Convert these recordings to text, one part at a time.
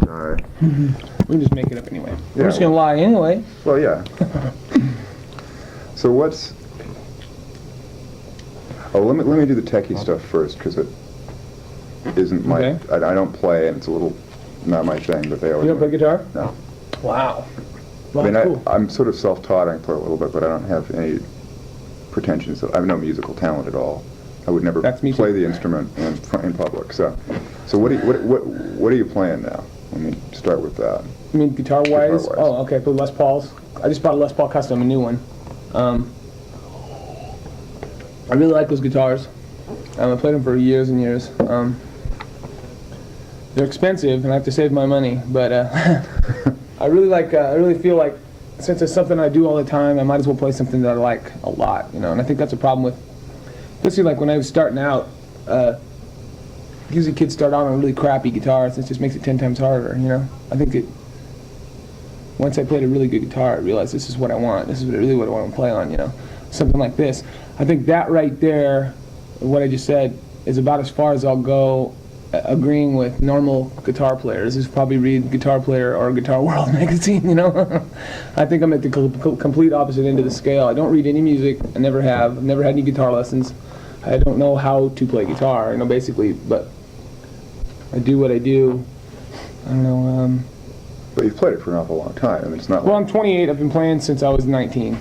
Alright. We can just make it up anyway. Yeah, We're just gonna lie anyway. Well, yeah. So what's... Oh, let me do the techie stuff first, because it isn't my... Okay. I don't play, and it's a little not my thing, but they always... You don't play guitar? No. Wow. Well, I mean, cool. I'm sort of self-taught. I play a little bit, but I don't have any pretensions. I have no musical talent at all. I would never play the instrument in public. So what are you playing now? Let me start with that. I mean, guitar-wise? Oh, okay. I play Les Pauls. I just bought a Les Paul Custom, a new one. I really like those guitars. I played them for years and years. They're expensive, and I have to save my money. But I really feel like since it's something I do all the time, I might as well play something that I like a lot, you know. And I think that's a problem with, especially like when I was starting out. Usually kids start out on really crappy guitars, and it just makes it 10 times harder, you know. I think once I played a really good guitar, I realized this is what I want. This is really what I want to play on, you know. Something like this. I think that right there, what I just said, is about as far as I'll go agreeing with normal guitar players. Is probably read Guitar Player or Guitar World magazine, you know. I think I'm at the complete opposite end of the scale. I don't read any music. I never have. I've never had any guitar lessons. I don't know how to play guitar, you know, basically, but I do what I do. I don't know. But you've played it for an awful long time. I mean, it's not. Well, I'm 28. I've been playing since I was 19. You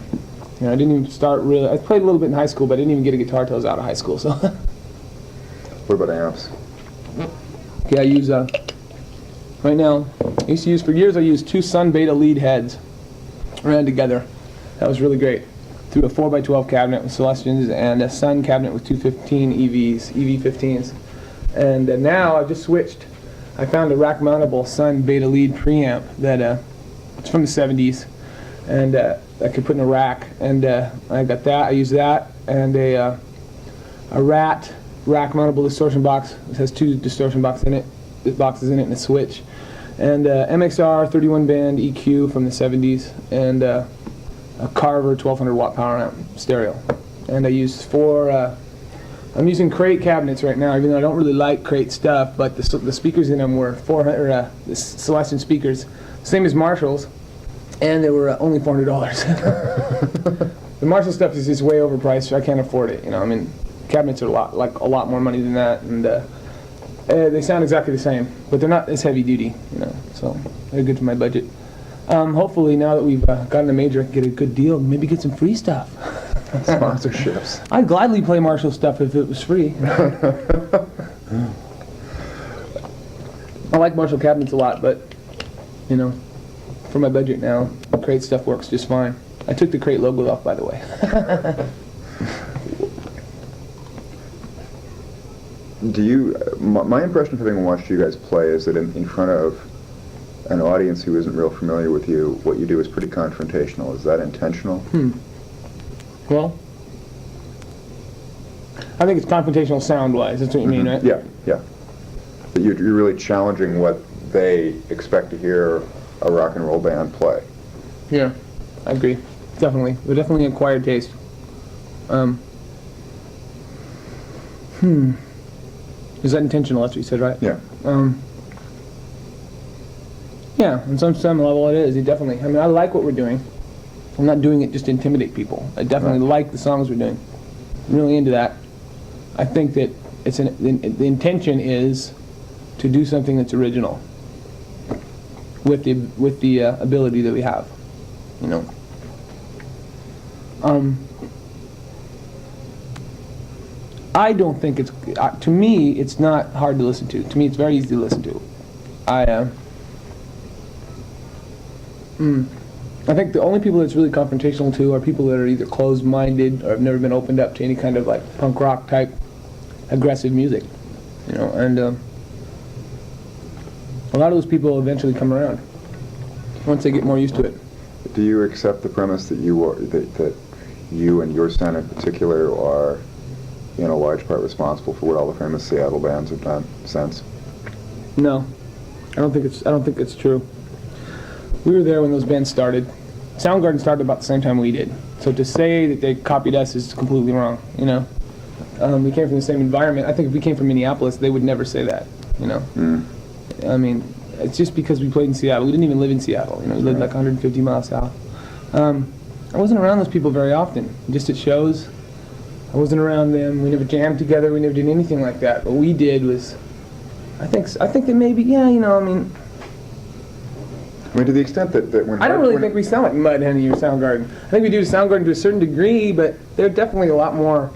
know, I didn't even start really. I played a little bit in high school, but I didn't even get a guitar till I was out of high school. So. What about amps? Okay, I use right now. I used to use for years. I used 2 Sun Beta lead heads, ran together. That was really great. Through a 4x12 cabinet with Celestians and a Sun cabinet with 215 EVs, EV15s. And now I've just switched. I found a rack-mountable Sun Beta lead preamp that it's from the 70s, and I could put in a rack. And I got that. I use that and a rack-mountable distortion box. It has 2 distortion boxes in it, and a switch, and MXR 31-band EQ from the 70s, and a Carver 1200 watt power amp stereo. And I use 4. I'm using crate cabinets right now, even though I don't really like crate stuff. But the speakers in them were 400. The Celestion speakers, same as Marshall's, and they were only $400. The Marshall stuff is just way overpriced. So I can't afford it. You know, I mean. Cabinets are a lot more money than that, and they sound exactly the same, but they're not as heavy duty, you know. So they're good for my budget. Hopefully, now that we've gotten a major, I can get a good deal, maybe get some free stuff. Sponsorships. I'd gladly play Marshall stuff if it was free. I like Marshall cabinets a lot, but you know, for my budget now, crate stuff works just fine. I took the crate logo off, by the way. Do you? My impression of having watched you guys play is that in front of an audience who isn't real familiar with you, what you do is pretty confrontational. Is that intentional? Well, I think it's confrontational sound-wise. That's what you mean, right? Yeah, yeah. That you're really challenging what they expect to hear a rock and roll band play. Yeah, I agree. Definitely. We're definitely an acquired taste. Is that intentional? That's what you said, right? Yeah. Yeah, on some level it is. Definitely. I mean, I like what we're doing. I'm not doing it just to intimidate people. I definitely like the songs we're doing. I'm really into that. I think that the intention is to do something that's original with the ability that we have, you know. I don't think it's, to me, it's not hard to listen to. To me, it's very easy to listen to. I think the only people that's really confrontational to are people that are either closed-minded or have never been opened up to any kind of like punk rock type aggressive music, you know. And a lot of those people eventually come around once they get more used to it. Do you accept the premise that you and your sound in particular are, in a large part, responsible for what all the famous Seattle bands have done since? No, I don't think it's true. We were there when those bands started. Soundgarden started about the same time we did. So to say that they copied us is completely wrong, you know. We came from the same environment. I think if we came from Minneapolis, they would never say that, you know. I mean, it's just because we played in Seattle. We didn't even live in Seattle. You know, we lived like 150 miles south. I wasn't around those people very often, just at shows. I wasn't around them. We never jammed together. We never did anything like that. What we did was, I think that maybe, yeah, you know, I mean, to the extent that when... I don't really think we sound like Mudhoney or Soundgarden. I think we do Soundgarden to a certain degree, but they're definitely a lot more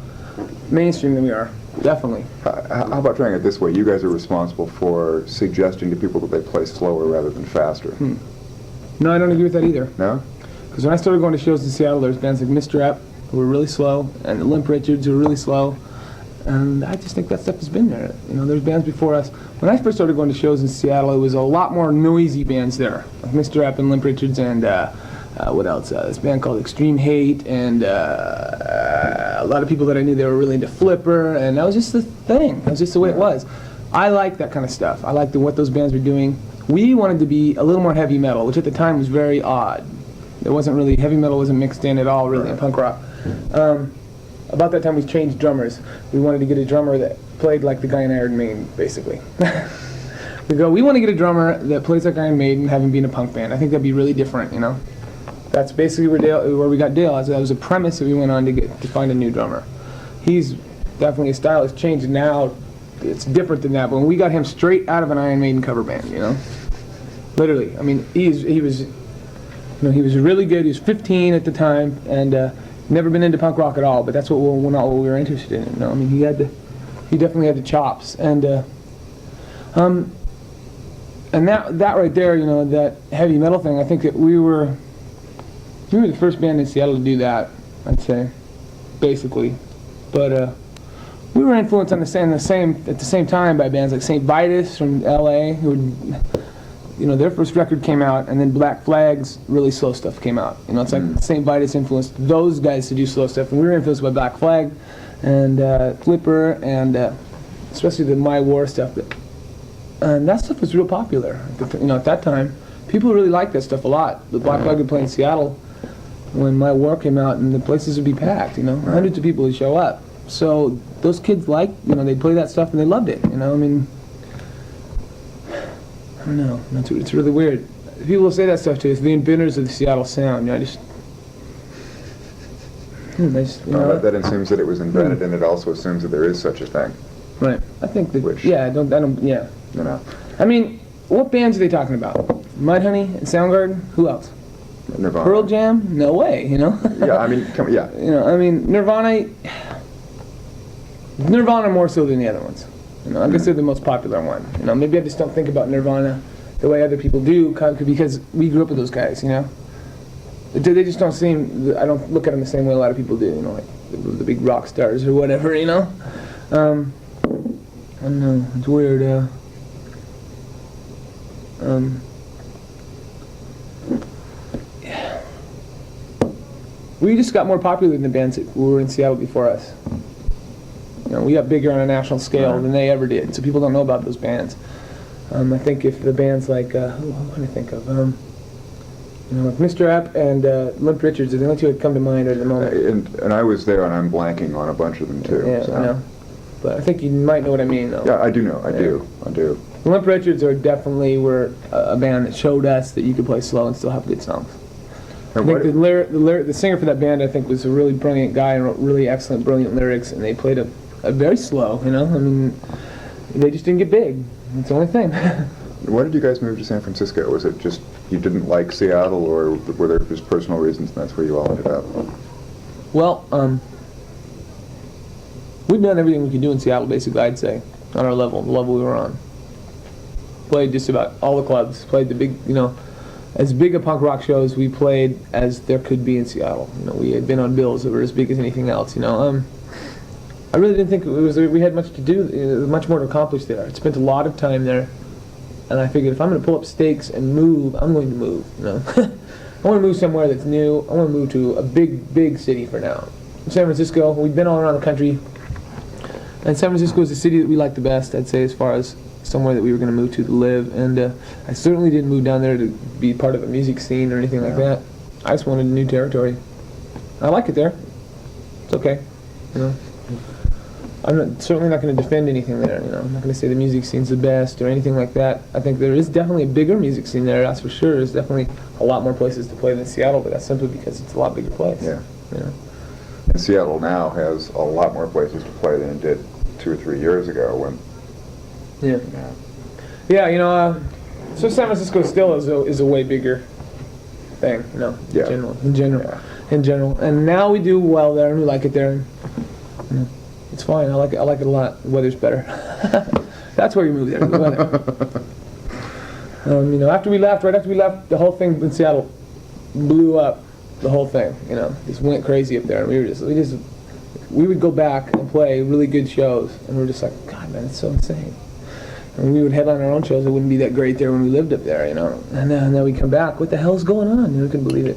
mainstream than we are. Definitely. How about trying it this way? You guys are responsible for suggesting to people that they play slower rather than faster. No, I don't agree with that either. No? Because when I started going to shows in Seattle, there was bands like Mr. Ep, who were really slow, and Limp Richards, who were really slow. And I just think that stuff has been there. You know, there's bands before us. When I first started going to shows in Seattle, it was a lot more noisy bands there, like Mr. Ep and Limp Richards and what else? This band called Extreme Hate, and a lot of people that I knew, they were really into Flipper, and that was just the thing. That was just the way it was. I liked that kind of stuff. I liked what those bands were doing. We wanted to be a little more heavy metal, which at the time was very odd. There wasn't really, heavy metal wasn't mixed in at all, really, in punk rock. About that time we changed drummers. We wanted to get a drummer that played like the guy in Iron Maiden, basically. We want to get a drummer that plays like Iron Maiden, having been a punk band. I think that'd be really different, you know. That's basically where we got Dale. That was a premise that we went on to find a new drummer. He's definitely, his style has changed now. It's different than that, but when we got him straight out of an Iron Maiden cover band, you know. Literally. I mean, he was, you know, he was really good. He was 15 at the time, and never been into punk rock at all. But that's not what we were interested in. You know, I mean, he definitely had the chops, and that right there, you know, that heavy metal thing. I think that we were the first band in Seattle to do that, I'd say, basically. But we were influenced at the same time by bands like St. Vitus from L.A., who, you know, their first record came out, and then Black Flag's really slow stuff came out. You know, it's like St. Vitus influenced those guys to do slow stuff, and we were influenced by Black Flag and Flipper, and especially the My War stuff. And that stuff was real popular. You know, at that time, people really liked that stuff a lot. The Black Flag would play in Seattle when My War came out, and the places would be packed. You know, hundreds of people would show up. So those kids liked, you know, they'd play that stuff and they loved it. You know, I mean, I don't know. It's really weird. People will say that stuff to us. The inventors of the Seattle sound. You know, that assumes that it was invented, and it also assumes that there is such a thing. Right. I think that. Which, yeah. I don't. Yeah. You know. I mean, what bands are they talking about? Mudhoney and Soundgarden. Who else? Nirvana. Pearl Jam? No way. You know. Yeah. I mean, yeah. You know. I mean, Nirvana more so than the other ones. You know, I guess they're the most popular one. You know, maybe I just don't think about Nirvana the way other people do, because we grew up with those guys. You know, they just don't seem. I don't look at them the same way a lot of people do. You know, like the big rock stars or whatever. You know, I don't know. It's weird. Yeah. We just got more popular than the bands that were in Seattle before us. You know, we got bigger on a national scale than they ever did, so people don't know about those bands. I think if the bands like, who can I think of? You know, like Mr. Ep and Limp Richards are the only two that come to mind at the moment. And I was there, and I'm blanking on a bunch of them too. Yeah, so. I know. But I think you might know what I mean, though. Yeah, I do know. I do. The Limp Richards were a band that showed us that you could play slow and still have good songs. I think the singer for that band, I think, was a really brilliant guy and wrote really excellent, brilliant lyrics, and they played a very slow, you know? I mean, they just didn't get big. That's the only thing. Why did you guys move to San Francisco? Was it just you didn't like Seattle, or were there just personal reasons and that's where you all ended up? Well, we've done everything we could do in Seattle, basically, I'd say, on our level, the level we were on. Played just about all the clubs, played the big, you know, as big a punk rock shows we played as there could be in Seattle. You know, we had been on bills that were as big as anything else, you know. I really didn't think we had much to do, much more to accomplish there. I spent a lot of time there, and I figured if I'm going to pull up stakes and move, I'm going to move, you know. I want to move somewhere that's new. I want to move to a big city for now. San Francisco, we've been all around the country, and San Francisco is the city that we like the best, I'd say, as far as somewhere that we were going to move to live. And I certainly didn't move down there to be part of a music scene or anything like that. I just wanted a new territory. I like it there. It's okay, you know. certainly not going to defend anything there. I'm not going to say the music scene's the best or anything like that. I think there is definitely a bigger music scene there. That's for sure. There's definitely a lot more places to play than Seattle, but that's simply because it's a lot bigger place. Yeah. And Seattle now has a lot more places to play than it did 2 or 3 years ago when. Yeah. So San Francisco still is a way bigger thing. In general. And now we do well there, and we like it there. And, it's fine. I like it a lot. The weather's better. That's where you move there. The weather. Right after we left, the whole thing in Seattle blew up. The whole thing, just went crazy up there. And we would go back and play really good shows, and we're just like, God, man, it's so insane. And we would headline our own shows. It wouldn't be that great there when we lived up there, And then we come back. What the hell's going on? We couldn't believe it.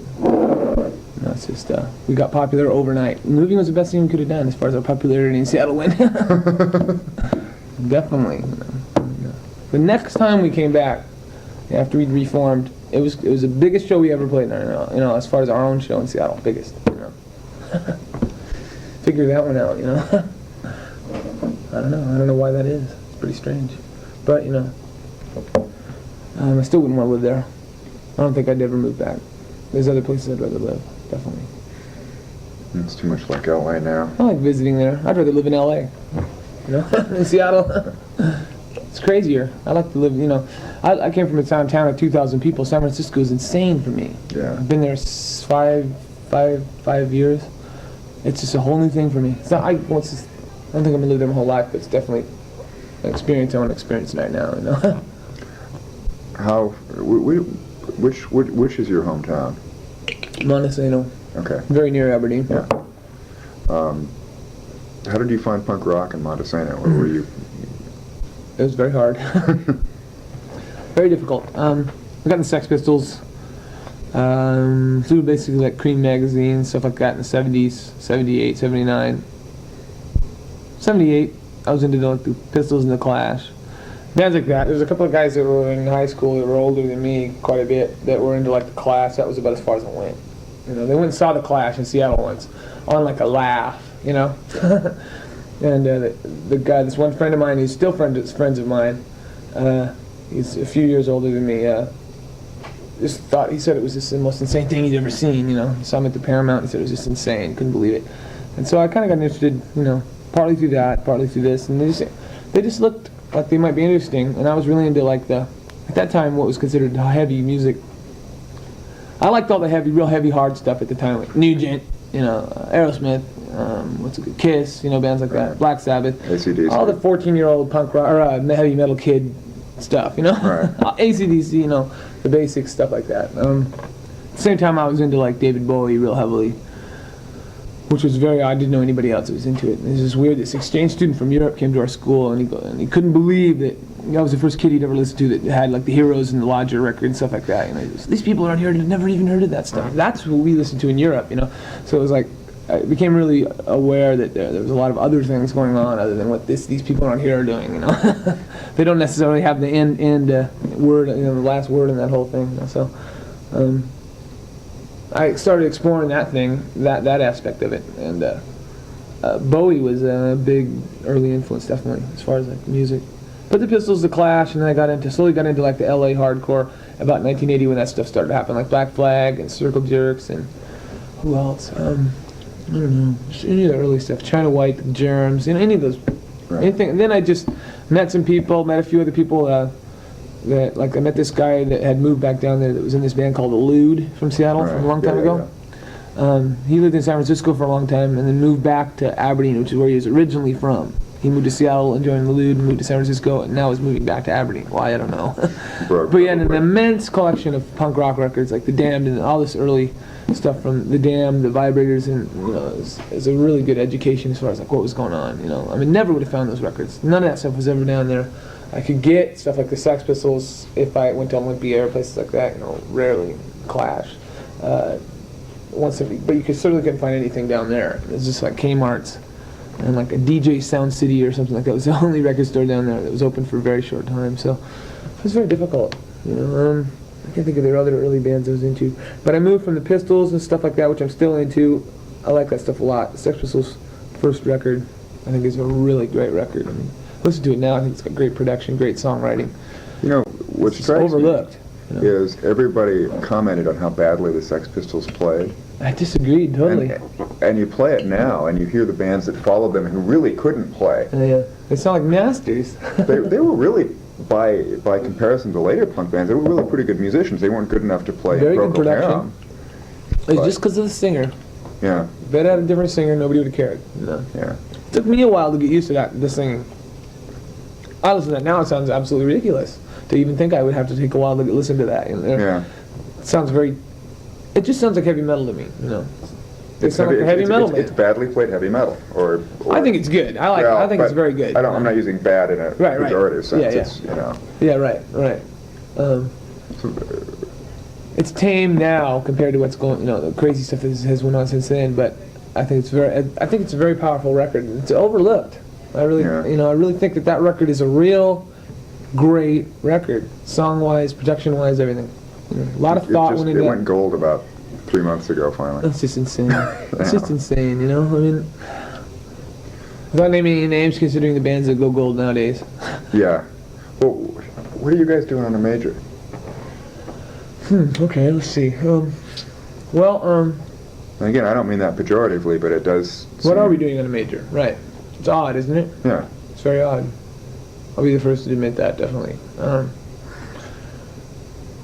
It's just we got popular overnight. Moving was the best thing we could have done as far as our popularity in Seattle went. Definitely. The next time we came back, after we'd reformed, it was the biggest show we ever played. As far as our own show in Seattle, biggest. Figure that one out. I don't know why that is. It's pretty strange, but I still wouldn't want to live there. I don't think I'd ever move back. There's other places I'd rather live. Definitely. It's too much like LA now. I like visiting there. I'd rather live in LA. In Seattle. It's crazier. I like to live, I came from a town of 2,000 people. San Francisco is insane for me. Yeah. I've been there 5 years. It's just a whole new thing for me. It's not, I don't think I'm going to live there my whole life, but it's definitely an experience I want to experience right now, Which is your hometown? Montesano. Okay. Very near Aberdeen. Yeah. How did you find punk rock in Montesano? Where were you? It was very hard. Very difficult. I got in the Sex Pistols, through basically like Cream magazine, stuff like that in the 70s, 78, 79. 78, I was into the Pistols and the Clash. Bands like that. There's a couple of guys that were in high school that were older than me quite a bit that were into like the Clash. That was about as far as I went. They went and saw the Clash in Seattle once on like a laugh, And the guy, this one friend of mine, he's still friends of mine. He's a few years older than me. He said it was just the most insane thing he'd ever seen. Saw him at the Paramount. He said it was just insane. Couldn't believe it. And so I kind of got interested, partly through that, partly through this. And they just looked like they might be interesting. And I was really into at that time, what was considered heavy music. I liked all the real heavy, hard stuff at the time, like Nugent, Aerosmith. Kiss, bands like that, Black Sabbath, AC/DC. all the 14-year-old punk rock or heavy metal kid stuff, Right. AC/DC, the basic stuff like that. At the same time, I was into like David Bowie real heavily, which was very odd. I didn't know anybody else that was into it. And it was just weird. This exchange student from Europe came to our school, and he couldn't believe that I was the first kid he'd ever listened to that had like the Heroes and the Lodger record and stuff like that. These people around here had never even heard of that stuff. That's what we listened to in Europe, So it was like, I became really aware that there was a lot of other things going on other than what these people around here are doing. They don't necessarily have the end word, the last word in that whole thing. So I started exploring that thing, that aspect of it, and Bowie was a big early influence, definitely, as far as like music. But the Pistols, the Clash, and then I slowly got into like the LA hardcore about 1980 when that stuff started to happen, like Black Flag and Circle Jerks and who else? I don't know, just any of the early stuff, China White, the Germs, any of those, anything. And then I just met some people, met a few other people that, like I met this guy that had moved back down there that was in this band called Elude from Seattle from a long time ago. He lived in San Francisco for a long time and then moved back to Aberdeen, which is where he was originally from. He moved to Seattle and joined Elude, moved to San Francisco, and now is moving back to Aberdeen. Why, I don't know. But he had an immense collection of punk rock records, like The Damned and all this early stuff from The Damned, The Vibrators, and it was a really good education as far as like what was going on. I mean, never would have found those records. None of that stuff was ever down there. I could get stuff like the Sex Pistols if I went to Olympia or places like that. Rarely Clash. But you certainly couldn't find anything down there. It was just like Kmart's and like a DJ Sound City or something like that. It was the only record store down there that was open for a very short time. So it was very difficult. I can't think of the other early bands I was into. But I moved from the Pistols and stuff like that, which I'm still into. I like that stuff a lot. The Sex Pistols' first record I think it's a really great record. I mean, listen to it now. I think it's got great production, great songwriting. You know, what It's strikes overlooked. me is everybody commented on how badly the Sex Pistols played. I disagreed totally. And you play it now, and you hear the bands that followed them who really couldn't play. They sound like masters. they were really, by comparison to later punk bands, they were really pretty good musicians. They weren't good enough to play Very good Procol production. Harum. It's just because of the singer. Yeah. If they had a different singer, nobody would have cared. You know? Yeah. It took me a while to get used to the singing. I listen to that now. It sounds absolutely ridiculous to even think I would have to take a while to listen to that. You know? Yeah. It sounds very. It just sounds like heavy metal to me. You know. It sounds like a heavy metal band. It's badly played heavy metal, or I think it's good. I think it's very good. I'm not using bad in a pejorative sense. Yeah, yeah. It's, you know. Yeah, right. It's tame now compared to what's going. You know, the crazy stuff that has went on since then. But I think it's a very powerful record. It's overlooked. I really think that record is a real great record, song-wise, production-wise, everything. You know, a lot of thought went into it. It went gold about 3 months ago, finally. That's just insane. It's just insane, you know? I mean, without naming any names, considering the bands that go gold nowadays. Yeah. Well, what are you guys doing on a major? Okay, let's see. And again, I don't mean that pejoratively, but it does What are we doing on a major? Right. It's odd, isn't it? Yeah. It's very odd. I'll be the first to admit that, definitely.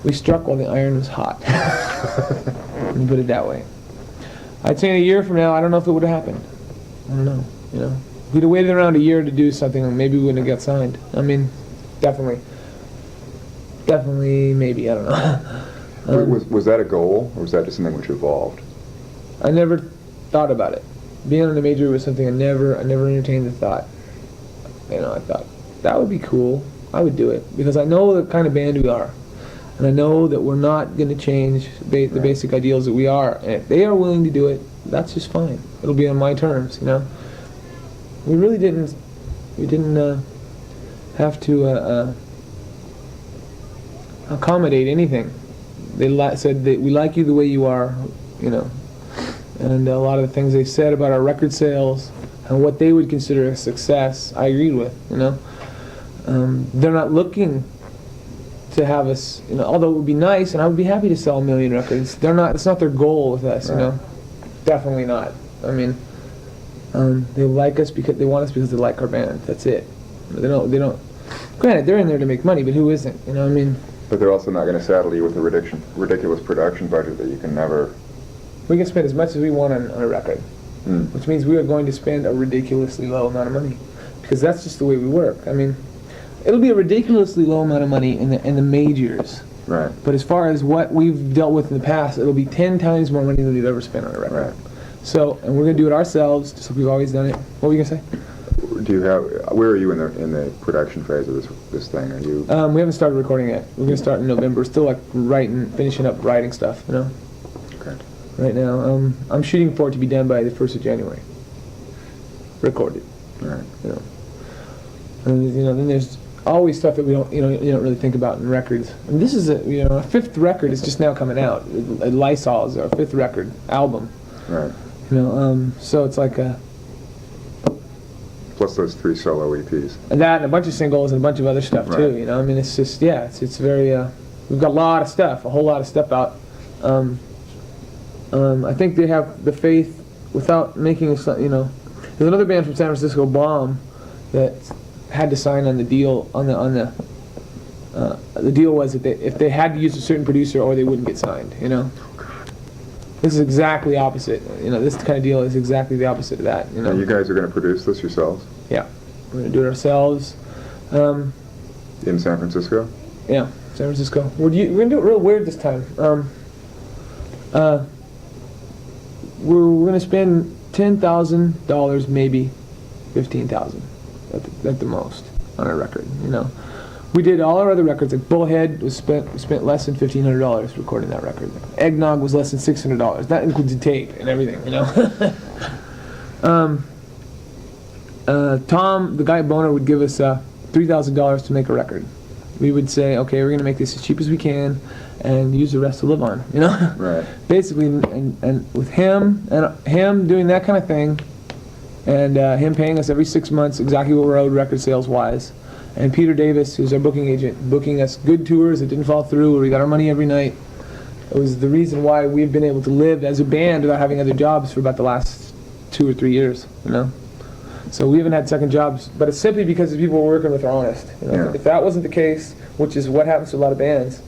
We struck while the iron was hot. Let me put it that way. I'd say in a year from now, I don't know if it would have happened. I don't know. You know, if we'd have waited around a year to do something, maybe we wouldn't have got signed. I mean, definitely, maybe. I don't know. Was that a goal, or was that just something which evolved? I never thought about it. Being on a major was something I never entertained the thought. You know, I thought that would be cool. I would do it because I know the kind of band we are. And I know that we're not going to change the basic ideals that we are. And if they are willing to do it, that's just fine. It'll be on my terms, you know. We really didn't have to accommodate anything. They said that we like you the way you are, you know. And a lot of the things they said about our record sales and what they would consider a success, I agreed with, you know. They're not looking to have us, you know, although it would be nice, and I would be happy to sell 1 million records. It's not their goal with us, you know. Definitely not. I mean, they like us because they want us because they like our band. That's it. They don't. Granted, they're in there to make money, but who isn't? You know what I mean? But they're also not going to saddle you with a ridiculous production budget that you can never. We can spend as much as we want on a record, which means we are going to spend a ridiculously low amount of money, because that's just the way we work. I mean, it'll be a ridiculously low amount of money in the majors. Right. But as far as what we've dealt with in the past, it'll be 10 times more money than we've ever spent on a record. Right. So, and we're going to do it ourselves, just like we've always done it. What were you going to say? Where are you in the production phase of this thing? Are you? We haven't started recording yet. We're going to start in November. We're still like finishing up writing stuff, you know. Okay. Right now, I'm shooting for it to be done by the 1st of January. Recorded. All right. You know. And you know, then there's always stuff that you don't really think about in records. And this is our 5th record is just now coming out. Lysol is our 5th record album. Right. You know, so it's like a. Plus those 3 solo EPs. And that, and a bunch of singles, and a bunch of other stuff too. You know, I mean, it's just it's very. We've got a lot of stuff, a whole lot of stuff out. I think they have the faith without making us. You know, there's another band from San Francisco, Bomb, that had to sign on the deal. The deal was that if they had to use a certain producer, or they wouldn't get signed. You know. This is exactly opposite. You know, this kind of deal is exactly the opposite of that. You know. And you guys are going to produce this yourselves? Yeah, we're going to do it ourselves. In San Francisco? Yeah, San Francisco. We're going to do it real weird this time. We're going to spend $10,000, maybe $15,000 at the most on a record. You know. We did all our other records. Like Bullhead was spent less than $1,500 recording that record. Eggnog was less than $600. That includes the tape and everything, you know. Tom, the guy at Boner, would give us $3,000 to make a record. We would say, okay, we're going to make this as cheap as we can, and use the rest to live on, you know. Right. Basically, and with him doing that kind of thing, and him paying us every 6 months exactly what we're owed record sales wise, and Peter Davis, who's our booking agent, booking us good tours that didn't fall through, where we got our money every night. It was the reason why we've been able to live as a band without having other jobs for about the last 2 or 3 years, you know. So we haven't had second jobs, but it's simply because the people we're working with are honest. You know? Yeah. If that wasn't the case, which is what happens to a lot of bands,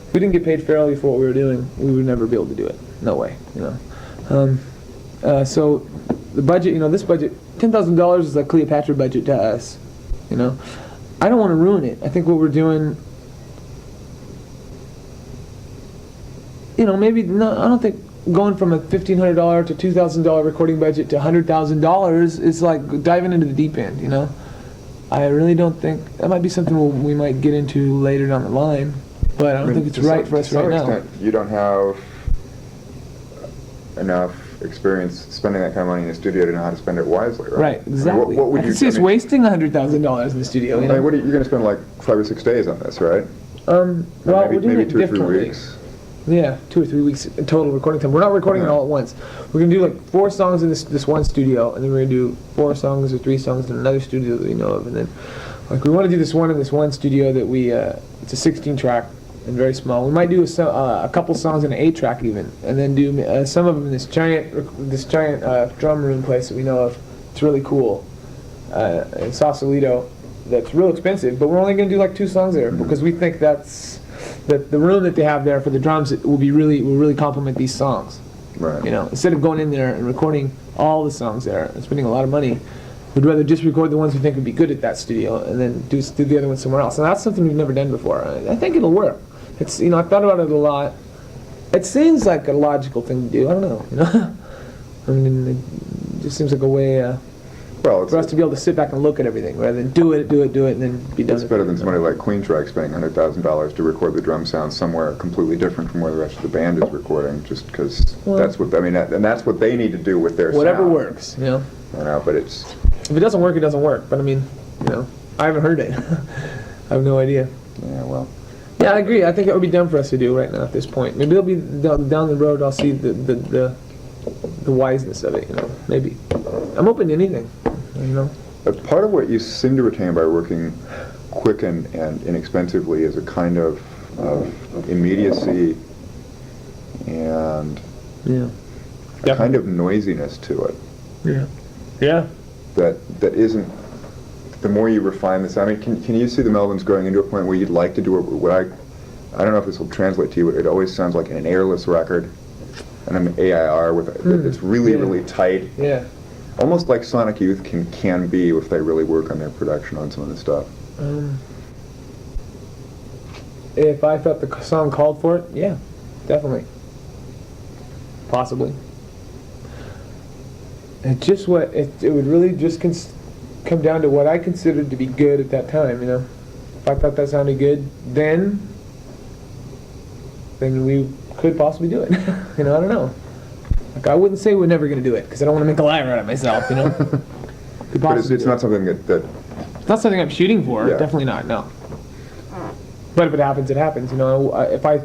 if we didn't get paid fairly for what we were doing, we would never be able to do it. No way, you know. So the budget, you know, this budget, $10,000 is like Cleopatra budget to us, you know. I don't want to ruin it. I think what we're doing, you know, maybe, no, I don't think going from a $1,500 to $2,000 recording budget to $100,000 is like diving into the deep end, you know. I really don't think, that might be something we might get into later down the line, but I don't think it's right for us right now. To some extent, you don't have enough experience spending that kind of money in the studio to know how to spend it wisely, right? Right, exactly. I mean, what would I you can see us wasting $100,000 in the studio, you know. I mean, you're going to spend like 5 or 6 days on this, right? Well, maybe, we're doing maybe it 2 or 3 differently. weeks. Yeah, 2 or 3 weeks in total recording time. We're not recording it all at once. We're gonna do like 4 songs in this one studio, and then we're gonna do 4 songs or 3 songs in another studio that we know of, and then like we want to do this one in this one studio that we it's a 16 track and very small. We might do a couple songs in an 8 track even, and then do some of them in this giant drum room place that we know of. It's really cool in Sausalito. That's real expensive, but we're only gonna do like 2 songs there because we think that's the room that they have there for the drums will really complement these songs. Right. You know, instead of going in there and recording all the songs there and spending a lot of money, we'd rather just record the ones we think would be good at that studio and then do the other ones somewhere else. And that's something we've never done before. I think it'll work. It's, you know, I've thought about it a lot. It seems like a logical thing to do. I don't know. You know, I mean, it just seems like a way for us to be able to sit back and look at everything rather than do it, and then be done. It's better than somebody like Queensryche spending $100,000 to record the drum sound somewhere completely different from where the rest of the band is recording, just because that's what, I mean, and that's what they need to do with their whatever sound. works, you know. I know, but it's... If it doesn't work, it doesn't work. But I mean, you know, I haven't heard it. I have no idea. Yeah, well... Yeah, I agree. I think it would be dumb for us to do right now at this point. Maybe it'll be down the road. I'll see the wiseness of it. You know, maybe. I'm open to anything. You know. But part of what you seem to retain by working quick and inexpensively is a kind of immediacy and a kind of noisiness to it. Yeah. Yeah. That isn't. The more you refine this, I mean, can you see the Melvins growing into a point where you'd like to do what I don't know if this will translate to you, but it always sounds like an airless record, and an AIR with it's really tight. Yeah. Almost like Sonic Youth can be if they really work on their production on some of this stuff. If I felt the song called for it, yeah, definitely. Possibly. It just it would really just come down to what I considered to be good at that time, you know. If I thought that sounded good then we could possibly do it. You know, I don't know. Like, I wouldn't say we're never going to do it, because I don't want to make a liar out of myself, you know. But it's not something that... It's not something I'm shooting for, yeah. Definitely not, no. But if it happens, it happens, you know. If I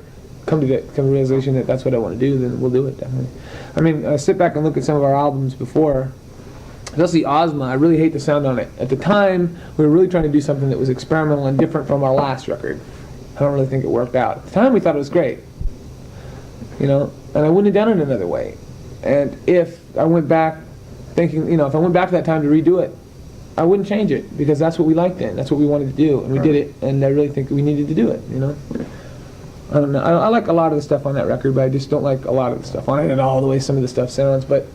come to the realization that that's what I want to do, then we'll do it, definitely. I mean, sit back and look at some of our albums before. Especially Ozma, I really hate the sound on it. At the time, we were really trying to do something that was experimental and different from our last record. I don't really think it worked out. At the time, we thought it was great. You know, and I wouldn't have done it another way. And if I went back thinking, you know, if I went back to that time to redo it, I wouldn't change it, because that's what we liked then. That's what we wanted to do, and we did it, and I really think we needed to do it, you know? I don't know. I like a lot of the stuff on that record, but I just don't like a lot of the stuff on it at all, the way some of the stuff sounds, but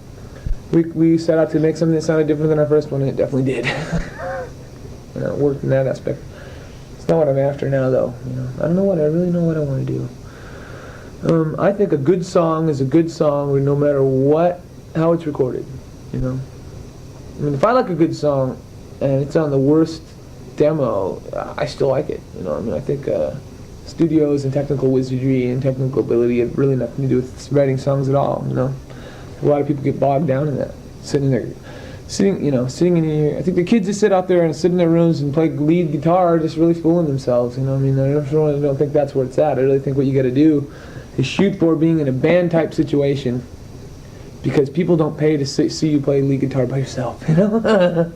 we set out to make something that sounded different than our first one, and it definitely did. You know, it worked in that aspect. It's not what I'm after now, though. You know, I really know what I want to do. I think a good song is a good song no matter how it's recorded, you know. I mean, if I like a good song and it's on the worst demo, I still like it, you know. I mean, I think studios and technical wizardry and technical ability have really nothing to do with writing songs at all, you know. A lot of people get bogged down in that, sitting in here. I think the kids just sit out there and sit in their rooms and play lead guitar, just really fooling themselves, you know. I mean, I don't think that's where it's at. I really think what you got to do is shoot for being in a band type situation because people don't pay to see you play lead guitar by yourself, you know?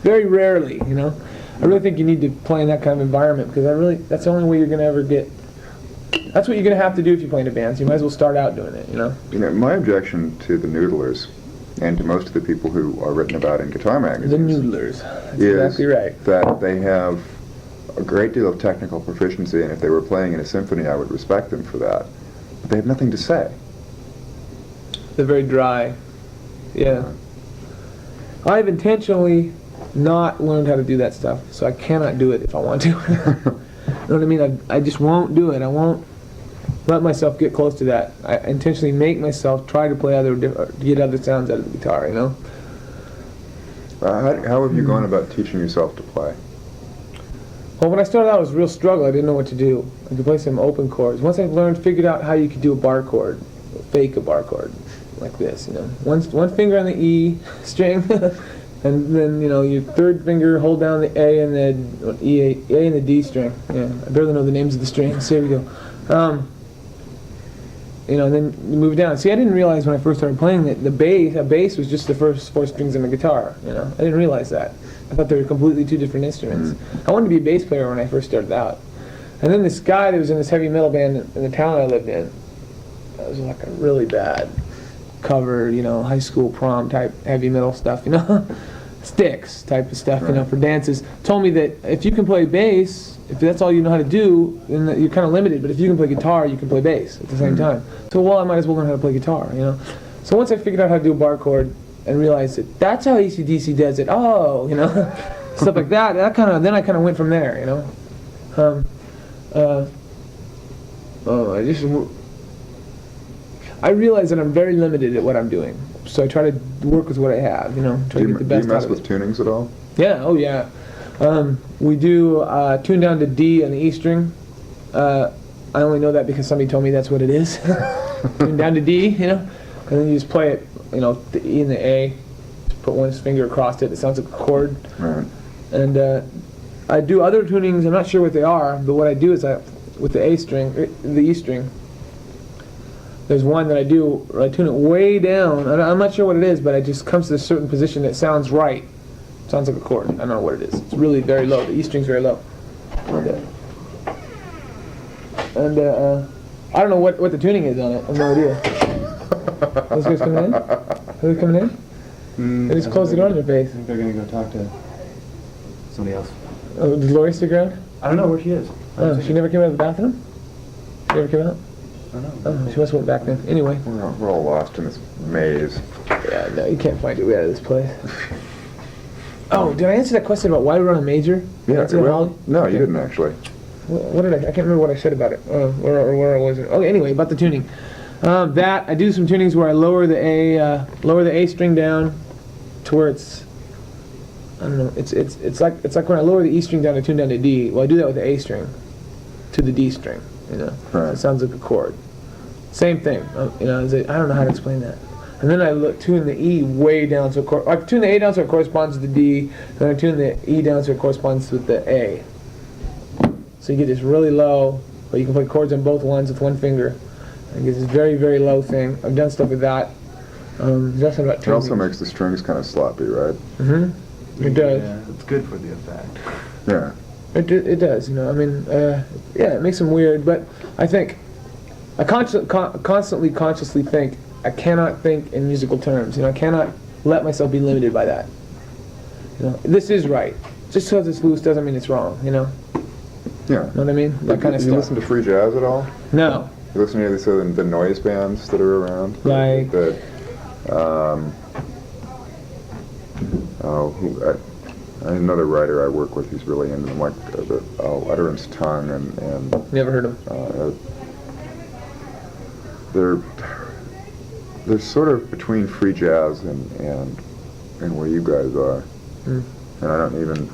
Very rarely, you know? I really think you need to play in that kind of environment, because that's the only way you're going to ever get... That's what you're going to have to do if you play in a band, so you might as well start out doing it, you know? You know, my objection to the noodlers, and to most of the people who are written about in guitar magazines... The noodlers. That's exactly right. That they have a great deal of technical proficiency, and if they were playing in a symphony, I would respect them for that. But they have nothing to say. They're very dry. Yeah. I've intentionally not learned how to do that stuff, so I cannot do it if I want to. You know what I mean? I just won't do it. I won't let myself get close to that. I intentionally make myself try to play get other sounds out of the guitar, you know? How have you gone about teaching yourself to play? Well, when I started out, it was a real struggle. I didn't know what to do. I could play some open chords. Once I figured out how you could do a bar chord, fake a bar chord, like this, you know. One finger on the E string, and then, you know, your third finger hold down the A and the A and the D string. Yeah, I barely know the names of the strings. Here we go. You know, and then you move down. See, I didn't realize when I first started playing that a bass was just the first 4 strings in the guitar. You know, I didn't realize that. I thought they were completely 2 different instruments. I wanted to be a bass player when I first started out. And then this guy that was in this heavy metal band in the town I lived in, that was like a really bad cover, you know, high school prom type heavy metal stuff, you know, Sticks type of stuff, you know, for dances. Told me that if you can play bass, if that's all you know how to do, then you're kind of limited. But if you can play guitar, you can play bass at the same time. So, well, I might as well learn how to play guitar, you know. So once I figured out how to do a bar chord and realized that that's how AC/DC does it, oh, you know, stuff like that. Then I kind of went from there, you know. I realize that I'm very limited at what I'm doing, so I try to work with what I have, you know, try to get the best out of it. Do you mess with tunings at all? Yeah, oh yeah. We do tune down to D on the E string. I only know that because somebody told me that's what it is. Tune down to D, you know, and then you just play it, you know, the E and the A. Just put one finger across it. It sounds like a chord. Right. And I do other tunings. I'm not sure what they are, but what I do is with the A string, the E string. There's one that I do, where I tune it way down. I'm not sure what it is, but it just comes to a certain position that sounds right. Sounds like a chord. I don't know what it is. It's really very low. The E string's very low. And I don't know what the tuning is on it. I have no idea. Those guys coming in? Are they coming in? They just closed the door in their face. I think they're going to go talk to somebody else. Oh, did Lori stick around? I don't know where she is. Oh, she never came out of the bathroom? She never came out? I don't know. Oh, she must have went back then. Anyway. We're all lost in this maze. Yeah, no, you can't find your way out of this place. Oh, did I answer that question about why we're on a major? Yeah, well, no, you didn't actually. What did I can't remember what I said about it, or where I was. Oh, anyway, about the tuning. That I do some tunings where I lower the A string down to where it's, I don't know, it's like when I lower the E string down to tune down to D. Well, I do that with the A string to the D string, you know. Right. It sounds like a chord. Same thing, you know. I don't know how to explain that. And then I tune the E way down, so I tune the A down so it corresponds to the D. Then I tune the E down so it corresponds with the A. So you get this really low, but you can play chords on both ones with one finger. And you get this very, very low thing. I've done stuff with that. That's about It also makes the strings kind of sloppy, right? Mm-hmm. It does. Yeah, it's good for the effect. Yeah. It does, you know. I mean, yeah, it makes them weird, but I think I constantly consciously think I cannot think in musical terms. You know, I cannot let myself be limited by that. You know, this is right. Just because it's loose doesn't mean it's wrong. You know. Yeah. Know what I mean? That kind of Do stuff. you listen to free jazz at all? No. You listen to any of the noise bands that are around? Like. Another writer I work with, he's really into them, like the Utterance Tongue and Never heard of them. They're sort of between free jazz and where you guys are. And I don't even,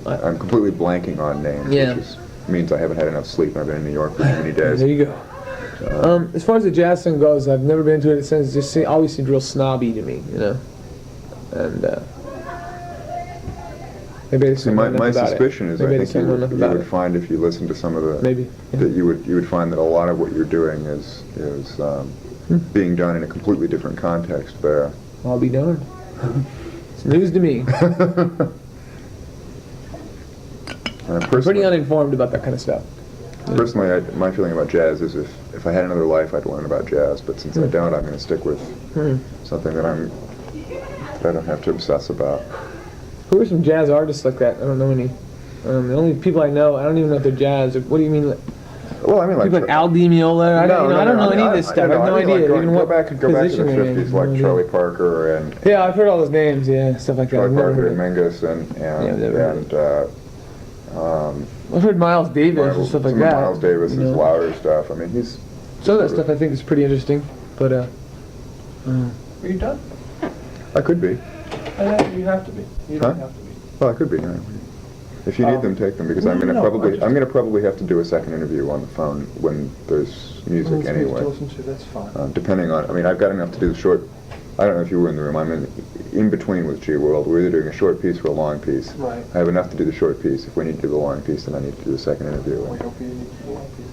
I'm completely blanking on names, which means I haven't had enough sleep and I've been in New York for too many days. There you go. As far as the jazz thing goes, I've never been to it since. It just always seemed real snobby to me, you know. And maybe they my suspicion is, I think you would find if you listen to some of the that you would find that a lot of what you're doing is being done in a completely different context there. I'll be darned. It's news to me. I'm pretty uninformed about that kind of stuff. Personally, my feeling about jazz is if I had another life, I'd learn about jazz. But since I don't, I'm going to stick with something that I don't have to obsess about. Who are some jazz artists like that? I don't know any. The only people I know, I don't even know if they're jazz. What do you mean? Well, I mean, like people like Al Di Meola. I don't know any of this stuff. I have no idea. Go even back to the position they're in. 50s, like Charlie Parker and yeah, I've heard all those names. Yeah, stuff like that. Charlie Parker and Mingus I've heard Miles Davis and stuff like that. Miles Davis is louder stuff. I mean, he's some of that stuff I think is pretty interesting. But are you done? I could be. You have to be. You don't have to be. Well, I could be. If you need them, take them, because I'm going to probably have to do a second interview on the phone when there's music anyway. To listen to, that's fine. Depending on, I mean, I've got enough to do the short. I don't know if you were in the room. I'm in between with G World. We're either doing a short piece or a long piece. Right. I have enough to do the short piece. If we need to do the long piece, then I need to do a second interview. We hope you need to do a long piece.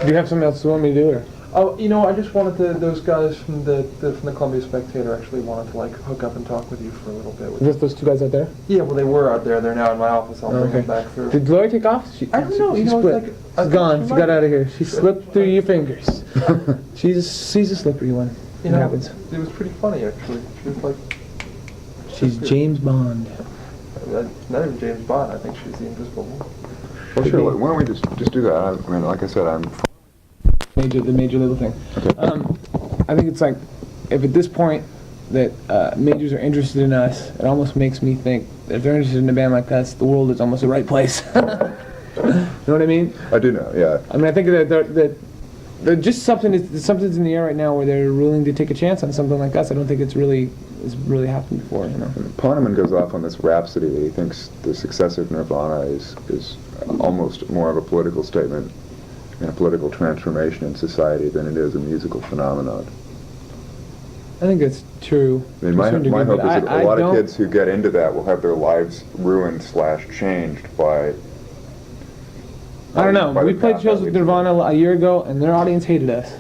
do you have something else you want me to do? Or? Oh, you know, I just wanted to. Those guys from the Columbia Spectator actually wanted to like hook up and talk with you for a little bit. Is this those two guys out there? Yeah, well, they were out there. They're now in my office. I'll bring them back through. Did Gloria take off? I don't know. She You know, split. it's like She's gone. She got out of here. She slipped through your fingers. She's a slippery one. You know, it was pretty funny actually. She was like. She's James Bond. Not even James Bond. I think she's the Invisible Woman. Well, sure. Why don't we just do that? I mean, like I said, the major little thing. Okay. I think it's like, if at this point that majors are interested in us, it almost makes me think that if they're interested in a band like us, the world is almost the right place. You know what I mean? I do know. Yeah. I mean, I think that they're just something's in the air right now where they're willing to take a chance on something like us. I don't think it's really happened before. You know. Poneman goes off on this rhapsody that he thinks the success of Nirvana is almost more of a political statement and a political transformation in society than it is a musical phenomenon. I think that's true. I mean, my hope is that a lot of kids who get into that will have their lives ruined / changed by... I don't know. We played shows with Nirvana a year ago, and their audience hated us.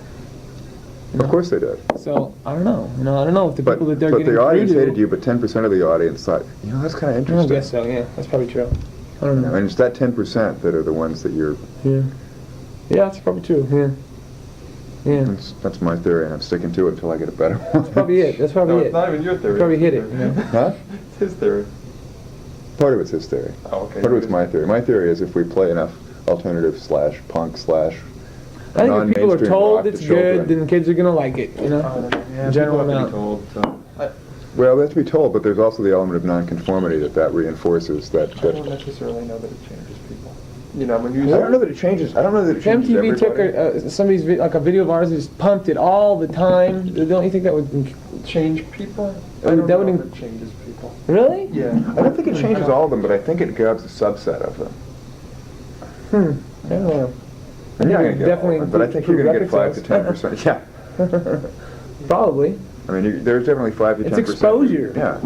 Of course they did. So, I don't know. I don't know if the people that they're getting the audience through to... hated you, but 10% of the audience thought, that's kind of interesting. I guess so, yeah. That's probably true. I don't know. And it's that 10% that are the ones that you're... Yeah. Yeah, that's probably true, yeah. That's my theory, and I'm sticking to it until I get a better one. That's probably it. That's probably it. It's not even your theory. You probably hit it, Huh? It's his theory. Part of it's his theory. Oh, okay. Part of it's my theory. My theory is if we play enough alternative / punk / I think if people are told it's good, then kids are going to like it, you know? Yeah, general people have amount. to be told, so. Well, they have to be told, but there's also the element of nonconformity that reinforces that. I don't necessarily know that it changes people. You know, when you... I don't know that it changes. I don't know that it changes MTV took everybody. somebody's like a video of ours and just pumped it all the time. Don't you think that would change people? That I don't know would if it changes people. Really? Yeah. I don't think it changes all of them, but I think it grabs a subset of them. I don't know. And you're going to get definitely all of them, but I think you're going to get 5 to 10%. Yeah. Probably. I mean, there's definitely 5 to 10%. It's exposure. Yeah.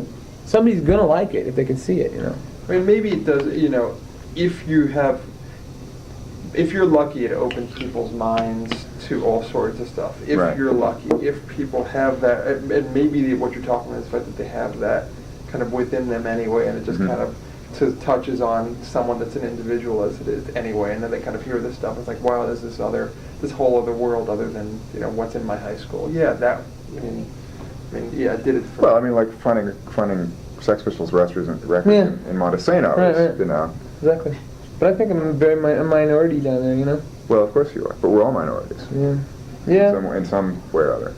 Somebody's gonna like it if they can see it, you know. I mean, maybe it does. You know, if you're lucky, it opens people's minds to all sorts of stuff. If you're lucky, if people have that, and maybe what you're talking about is the fact that they have that kind of within them anyway, and it just kind of touches on someone that's an individual as it is anyway, and then they kind of hear this stuff. It's like, wow, there's this whole other world other than what's in my high school. Yeah, that. I mean, yeah, I did it for... Well, I mean, like fronting Sex Pistols records in Montesano, right. you know. Exactly. But I think I'm a minority down there, you know. Well, of course you are, but we're all minorities. Yeah. In some way or other.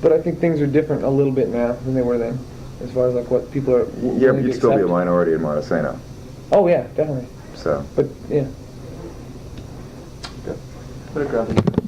But I think things are different a little bit now than they were then, as far as like what people are. Yeah, but you'd still be a minority in Montesano. Oh yeah, definitely. So. But yeah. Good. I'm gonna grab it.